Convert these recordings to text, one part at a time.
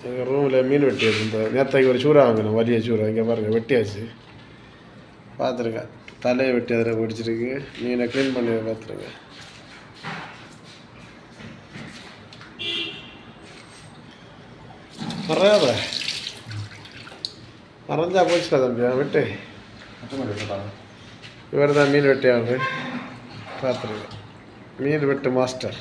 எங்கள் ரூமில் மீன் வெட்டியது இந்த நேற்றைக்கு ஒரு சூறா வாங்கினோம், வலிய சூறா. இங்கே பாருங்கள் வெட்டியாச்சு, பார்த்துருங்க. தலையை வெட்டி அதில் பிடிச்சிருக்கு. மீனை க்ளீன் பண்ணி பார்த்துருங்க. மறையாத மறைஞ்சா போச்சுடா தம்பியா வெட்டு. இவர் தான் மீன் வெட்டியாவது, பார்த்துருங்க. மீன் வெட்டு மாஸ்டர்.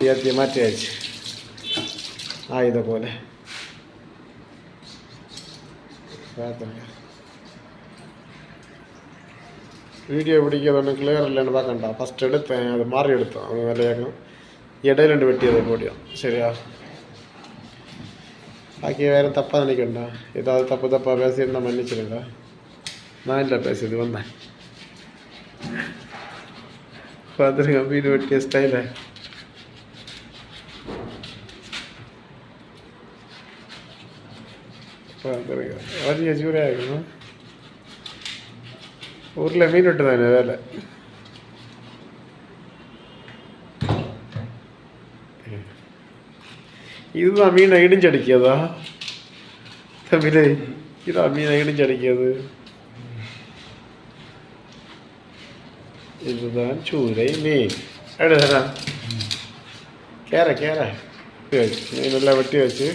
ஏற்றிய மாற்றியாச்சு ஆயுத പോലെ. பார்த்துருங்க. வீடியோ பிடிக்கிறது ஒன்றும் கிளியர் இல்லைன்னு பார்க்கண்டா. ஃபஸ்ட் எடுத்தேன், அது மாறி எடுத்தோம். அது வேலையாகும் இடையில ரெண்டு வெட்டியதை போடியும். சரியா? பாக்கி வேறு தப்பாக நினைக்கண்டா. ஏதாவது தப்பாக பேசியிருந்தா மன்னிச்சிருங்க. நான் இல்லை பேசுறது வந்தேன். பார்த்துருங்க மீன் வெட்டிய ஸ்டைலை. பார்த்துருங்க வலிய சூறையாக இருக்கணும். ஊரில் மீன் வெட்டு தானே வேலை. இதுதான் மீனை இடிஞ்சடிக்கிறதா தம்பிலே? இதான் மீனை இடிஞ்சடிக்கிறது. இதுதான் சூரை மீன். எடுதா கேரை மீன் நல்லா வெட்டி வச்சு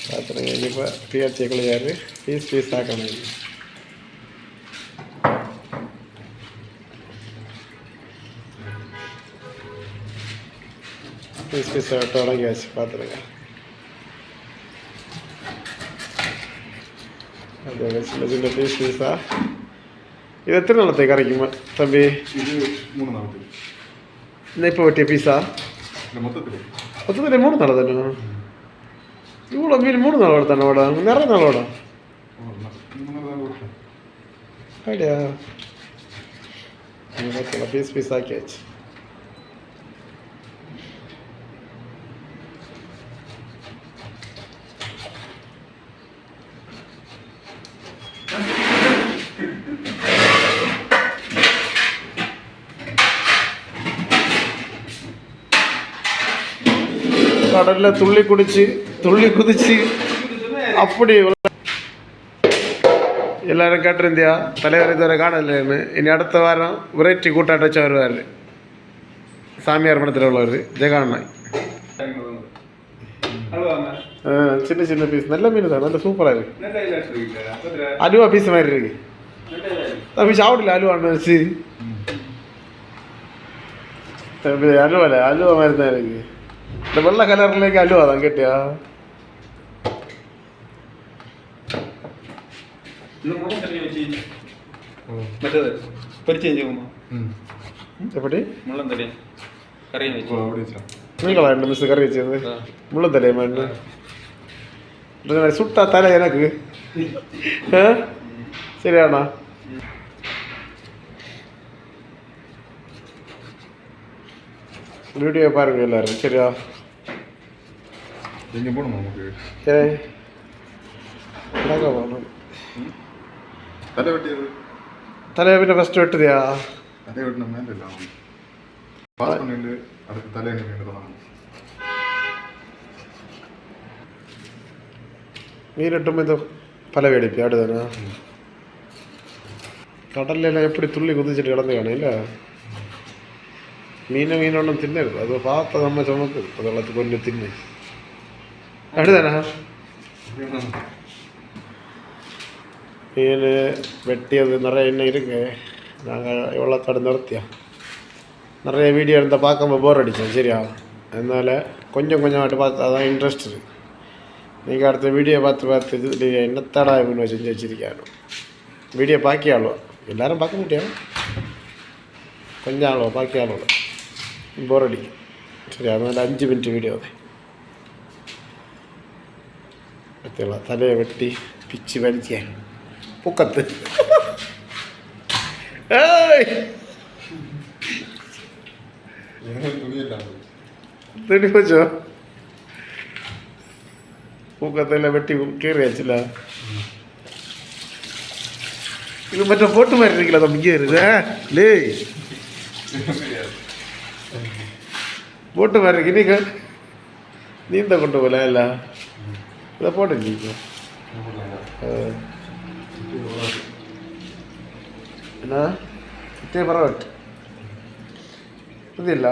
பார்த்துருங்க. இப்போ பிஆர்ச்சி கிளியாரு பீஸ் ஆக்கணும். பீஸ் தொடங்கியாச்சு. பார்த்துருங்க. அது சின்ன பீஸா. இது எத்தனை நாளத்தை கரைக்குமா தம்பி? இது 3 நாள். இந்த இப்போ வெட்டிய பீஸா மொத்தத்தில் 3 நாள் தானே? இவ்வளோ மீன் 3 நாள் தானே ஓட? நிறைய நாள் ஓட அப்படியா? பீஸ் ஆக்கியாச்சு. கடலில் துள்ளி குதிச்சு அப்படி எல்லாரும் கேட்டிருந்தியா தலைவர் இதுவரை காணலைன்னு. இனி அடுத்த வாரம் வெரைட்டி கூட்டாட்ட வச்சு வருவார். சாமியார் படத்தில் உள்ளவர் ஜெகாண்ணாய். சின்ன பீஸ் நல்ல மீன் தான், நல்ல சூப்பராக இருக்கு. அலுவா பீஸ் மாதிரி இருக்கு தம்பி. சாப்பிடல அலுவான்னு வச்சு அலுவா மாதிரி தான் இருக்கு. இந்த வெள்ளை கலர்லேக்கு அலுவா தான் கேட்டியா? எப்படி நீங்களா 2 மிஸ் கறி வச்சது? முள்ளந்தலையமா என்ன சுட்டா தலை எனக்கு? சரியாண்ணா. வீடியோ பாருங்க எல்லாரும். சரியா? எங்கே போகணும் நமக்கு? தலையை பின்ன ஃபஸ்ட்டு வெட்டுதியா? தலையை வெட்டின மேலே இல்லை பாஸ் பண்ணிட்டு அதுக்கு தலையை நின்று மீன் வெட்டும் இந்த பல வெடிப்பு ஆடுதானே? கடல்லாம் எப்படி துள்ளி குதிச்சுட்டு கிடந்து காணும் இல்லை? மீன் ஒன்றும் தின்னது, அது பார்த்த நம்ம சுமக்குது. அது எல்லாத்துக்கு ஒன்று தின்னு அப்படிதானே? மீன் வெட்டியது நிறைய இன்னும் இருக்கு. நாங்கள் எவ்வளோ தடை நிறுத்தியா நிறைய வீடியோ இருந்தால் பார்க்காம போர் அடித்தோம். சரியா? அதனால் கொஞ்சமாட்டு பார்த்து அதான் இன்ட்ரெஸ்ட் இருக்குது. நீங்கள் அடுத்த வீடியோ பார்த்து இது என்னத்தடா இவனு செஞ்சு வச்சுருக்காரு. வீடியோ பாக்கியாளோ எல்லோரும் பார்க்க முடியாது, கொஞ்சம் ஆளோ பாக்கியாளோ போர் அடிக்கும். சரி, அதனால் 5 மினிட் வீடியோ அது பற்றியெல்லாம் தலையை வெட்டி பிச்சு வலிச்சேன் பூக்கத்து. துணி போச்சோ பூக்கத்தில் வெட்டி கீறியாச்சுல. இது மற்ற போட்டு மாதிரி இருக்கல தம்பி. இங்கே இருக்குதா லே போட்டு பாரு இன்னைக்கு நீந்த கொண்டு போல இல்லை இதை போட்டு நீக்கும் என்ன ഇറ്റേ പറവട്ട് ഇതില്ല